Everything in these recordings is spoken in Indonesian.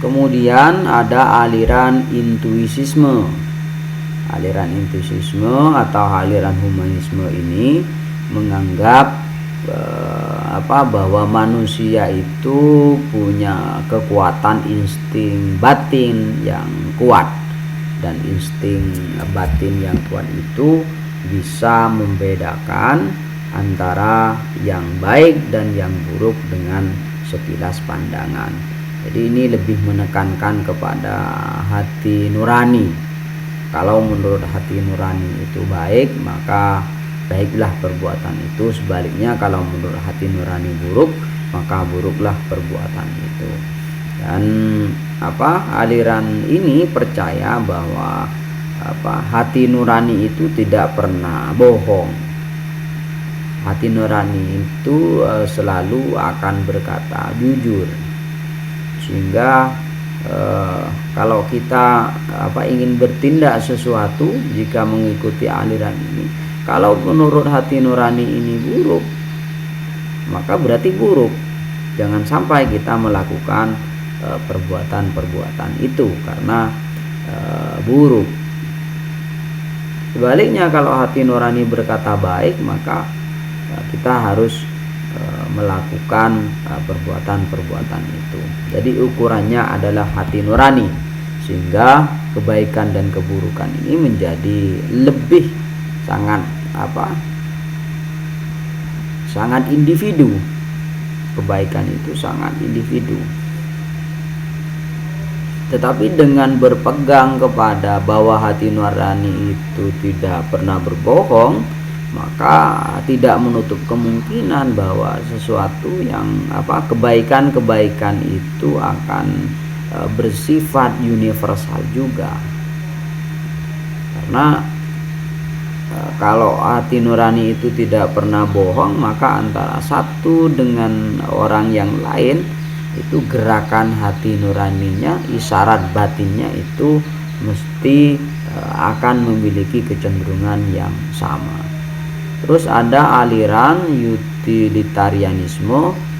Kemudian ada aliran intuisisme. Aliran intuisisme atau aliran humanisme ini menganggap bahwa manusia itu punya kekuatan insting batin yang kuat, dan insting batin yang kuat itu bisa membedakan antara yang baik dan yang buruk dengan sekilas pandangan. Jadi ini lebih menekankan kepada hati nurani. Kalau menurut hati nurani itu baik, maka baiklah perbuatan itu. Sebaliknya kalau menurut hati nurani buruk, maka buruklah perbuatan itu. Dan aliran ini percaya bahwa hati nurani itu tidak pernah bohong. Hati nurani itu selalu akan berkata jujur. Sehingga kalau kita ingin bertindak sesuatu, jika mengikuti aliran ini, kalau menurut hati nurani ini buruk, maka berarti buruk. Jangan sampai kita melakukan perbuatan-perbuatan itu karena buruk. Sebaliknya kalau hati nurani berkata baik, maka kita harus melakukan perbuatan-perbuatan itu. Jadi ukurannya adalah hati nurani, sehingga kebaikan dan keburukan ini menjadi lebih sangat sangat individu. Kebaikan itu sangat individu. Tetapi dengan berpegang kepada bahwa hati nurani itu tidak pernah berbohong, maka tidak menutup kemungkinan bahwa sesuatu yang kebaikan-kebaikan itu akan bersifat universal juga. Karena kalau hati nurani itu tidak pernah bohong, maka antara satu dengan orang yang lain itu gerakan hati nuraninya, isyarat batinnya itu mesti akan memiliki kecenderungan yang sama. Terus ada aliran utilitarianisme.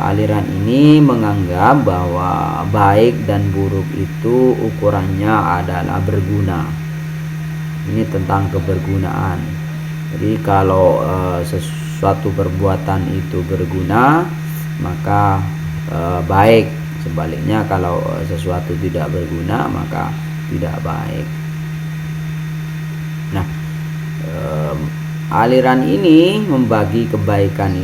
Aliran ini menganggap bahwa baik dan buruk itu ukurannya adalah berguna. Ini tentang kebergunaan. Jadi kalau sesuatu perbuatan itu berguna, maka baik. Sebaliknya kalau sesuatu tidak berguna, maka tidak baik. Nah, aliran ini membagi kebaikan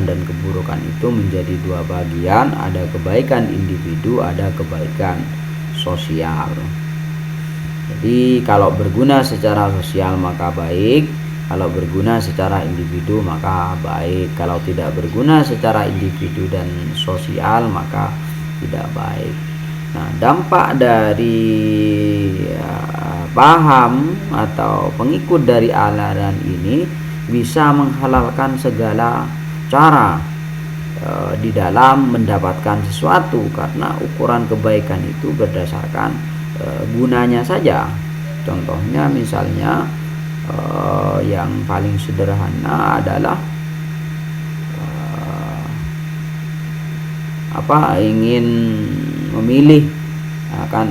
dan keburukan itu menjadi dua bagian. Ada kebaikan individu, ada kebaikan sosial. Jadi kalau berguna secara sosial maka baik, kalau berguna secara individu maka baik. Kalau tidak berguna secara individu dan sosial maka tidak baik. Nah, dampak dari paham atau pengikut dari aliran ini bisa menghalalkan segala cara di dalam mendapatkan sesuatu, karena ukuran kebaikan itu berdasarkan gunanya saja. Contohnya misalnya yang paling sederhana adalah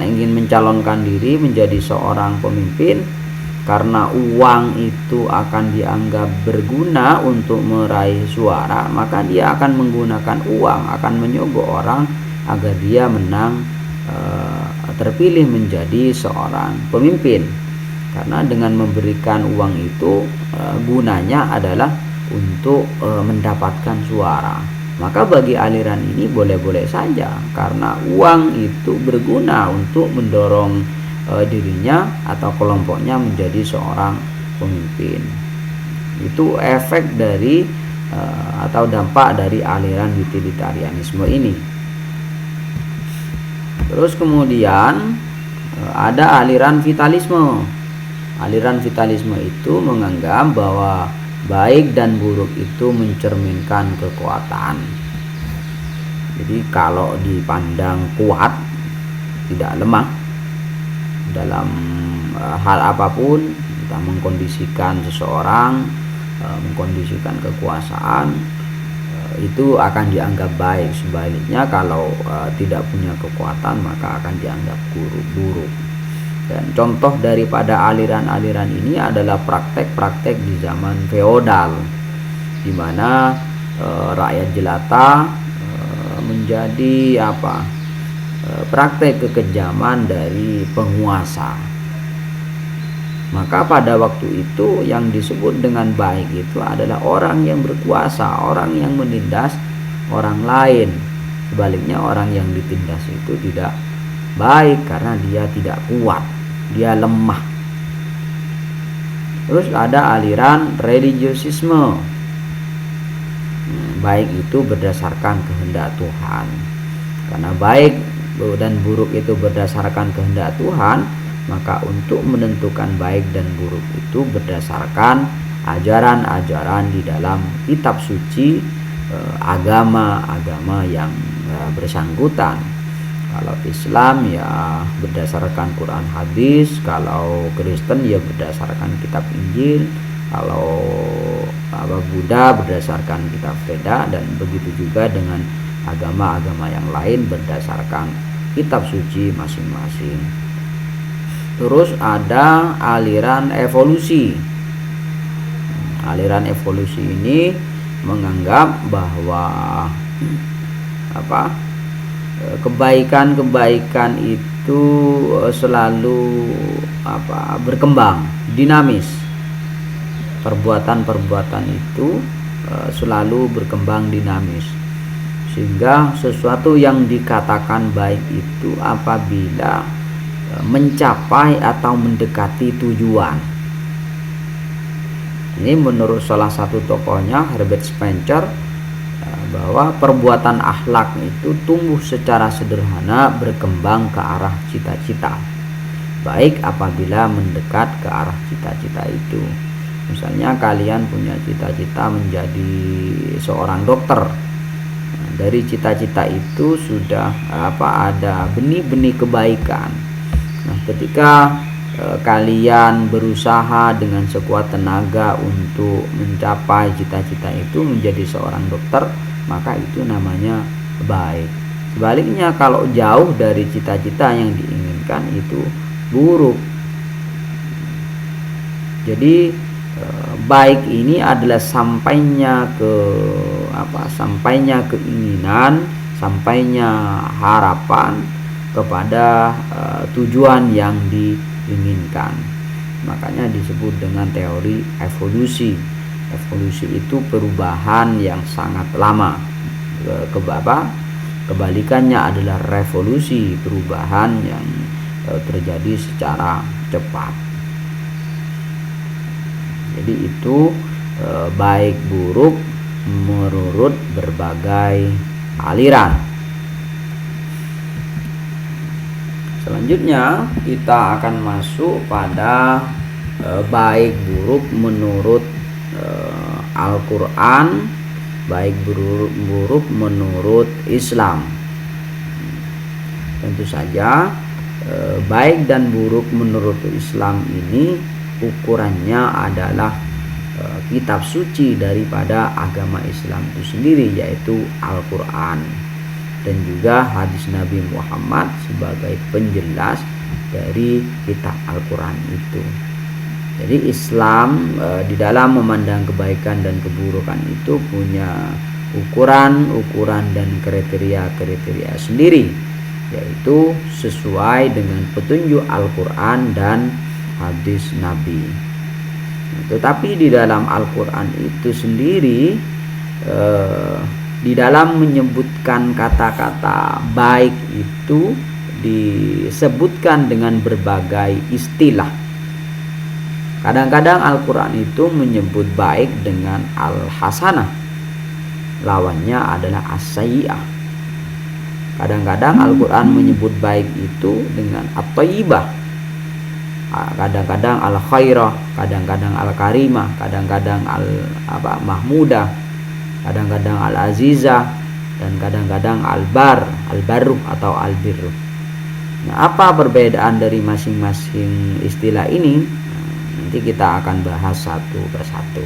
ingin mencalonkan diri menjadi seorang pemimpin, karena uang itu akan dianggap berguna untuk meraih suara, maka dia akan menggunakan uang, akan menyogok orang agar dia menang, terpilih menjadi seorang pemimpin. Karena dengan memberikan uang itu gunanya adalah untuk mendapatkan suara. Maka bagi aliran ini boleh-boleh saja, karena uang itu berguna untuk mendorong dirinya atau kelompoknya menjadi seorang pemimpin. Itu efek dari atau dampak dari aliran utilitarianisme ini. Terus kemudian ada aliran vitalisme. Aliran vitalisme itu menganggap bahwa baik dan buruk itu mencerminkan kekuatan. Jadi kalau dipandang kuat, tidak lemah dalam hal apapun, kita mengkondisikan seseorang, mengkondisikan kekuasaan, itu akan dianggap baik. Sebaliknya kalau tidak punya kekuatan maka akan dianggap buruk. Dan contoh daripada aliran-aliran ini adalah praktek-praktek di zaman feodal, di mana rakyat jelata menjadi praktek kekejaman dari penguasa. Maka pada waktu itu yang disebut dengan baik itu adalah orang yang berkuasa, orang yang menindas orang lain. Sebaliknya orang yang ditindas itu tidak baik karena dia tidak kuat, dia lemah. Terus ada aliran religiosisme. Baik itu berdasarkan kehendak Tuhan. Karena baik dan buruk itu berdasarkan kehendak Tuhan, maka untuk menentukan baik dan buruk itu berdasarkan ajaran-ajaran di dalam kitab suci agama-agama yang bersangkutan. Kalau Islam ya berdasarkan Quran hadis, kalau Kristen ya berdasarkan kitab Injil, kalau Buddha berdasarkan kitab Veda, dan begitu juga dengan agama-agama yang lain berdasarkan kitab suci masing-masing. Terus ada aliran evolusi. Aliran evolusi ini menganggap bahwa kebaikan-kebaikan itu selalu berkembang, dinamis. Perbuatan-perbuatan itu selalu berkembang dinamis. Sehingga sesuatu yang dikatakan baik itu apabila mencapai atau mendekati tujuan. Ini menurut salah satu tokohnya, Herbert Spencer, bahwa perbuatan akhlak itu tumbuh secara sederhana berkembang ke arah cita-cita, baik apabila mendekat ke arah cita-cita itu. Misalnya kalian punya cita-cita menjadi seorang dokter. Dari cita-cita itu sudah ada benih-benih kebaikan. Nah, ketika kalian berusaha dengan sekuat tenaga untuk mencapai cita-cita itu menjadi seorang dokter, maka itu namanya baik. Sebaliknya kalau jauh dari cita-cita yang diinginkan itu buruk. Jadi baik ini adalah sampainya keinginan, sampainya harapan kepada tujuan yang diinginkan. Makanya disebut dengan teori evolusi. Evolusi itu perubahan yang sangat lama. Kebalikannya adalah revolusi, perubahan yang terjadi secara cepat. Jadi itu baik buruk menurut berbagai aliran. Selanjutnya kita akan masuk pada baik buruk menurut Al-Quran, baik buruk menurut Islam. Tentu saja baik dan buruk menurut Islam ini ukurannya adalah kitab suci daripada agama Islam itu sendiri, yaitu Al-Quran, dan juga hadis Nabi Muhammad sebagai penjelas dari kitab Al-Quran itu. Jadi Islam di dalam memandang kebaikan dan keburukan itu punya ukuran dan kriteria sendiri, yaitu sesuai dengan petunjuk Al-Quran dan hadis Nabi. Tetapi di dalam Al-Quran itu sendiri, di dalam menyebutkan kata-kata baik itu disebutkan dengan berbagai istilah. Kadang-kadang Al-Quran itu menyebut baik dengan al-hasanah, lawannya adalah as-sayyi'ah. Kadang-kadang Al-Quran menyebut baik itu dengan at-thayyibah, kadang-kadang al-khairah, kadang-kadang al-karimah, kadang-kadang al-mahmudah, kadang-kadang al-azizah, dan kadang-kadang al-barruh atau al-birruh. Nah, apa perbedaan dari masing-masing istilah ini? Nanti kita akan bahas satu persatu.